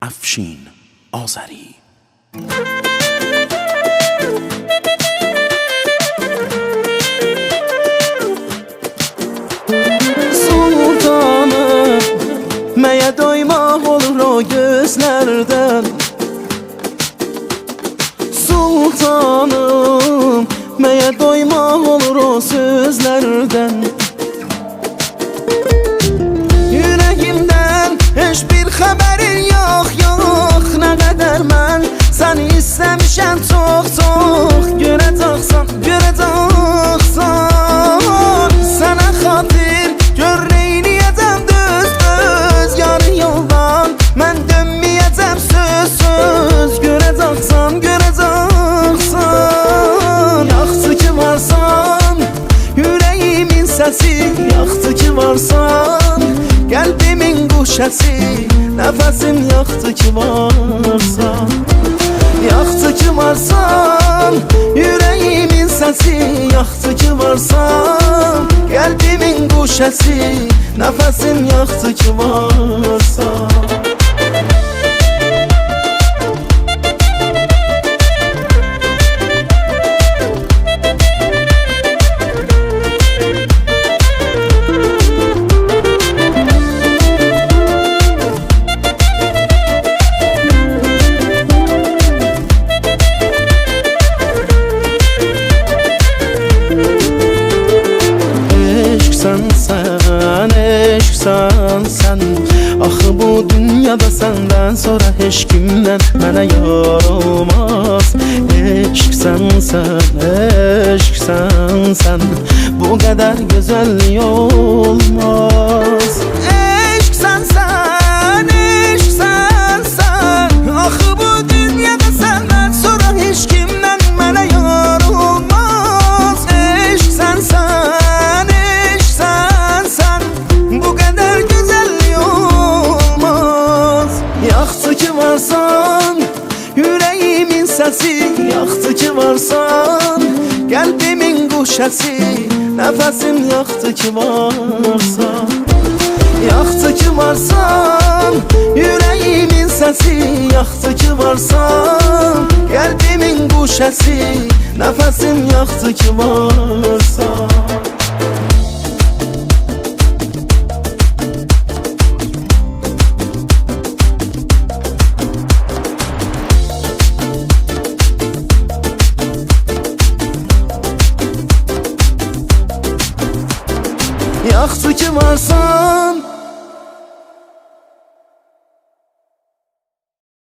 افشین آذری. Sultanım, məyə doymaq olur o gözlərdən. Sultanım, məyə doymaq olur o sözlərdən. Yüreğimdən heç bir xəbərin yox, yox. Nə qədər mən səni istəmişəm çox, çox. Görəcəksən, görəcəksən. Sənə xatir gör neyniyəcəm düz, düz. Yarı yoldan mən dönməyəcəm söz, söz. Görəcəksən, görəcəksən. Yaxşı ki varsan, yüreğimin səsi. Yaxşı ki varsan, qəlbimin quşəsi. Nəfəsim yaxşı ki varsan. Yaxşı ki varsan, yüreğimin səsi. Yaxşı ki varsan, qəlbimin quşəsi. Nəfəsim yaxşı ki varsan. Sen axı bu dünyada səndən sonra heç kimdən mənə yar olmaz. Eşqsən sən, bu qədər gözəllik olmaz. Eşqsən sən, axı bu dünyada səndən sonra heç kimdən mənə yar olmaz. Eşqsən sən, bu qədər gözəllik olmaz. Yaxşı ki varsan, yüreğimin səsi. Yaxşı ki varsan, qəlbimin quşəsi. Nəfəsim yaxşı ki varsan. Yaxşı ki varsan, yüreğimin səsi. Yaxşı ki varsan, qəlbimin quşəsi. Nəfəsim yaxşı ki varsan. Yaxşı ki varsan,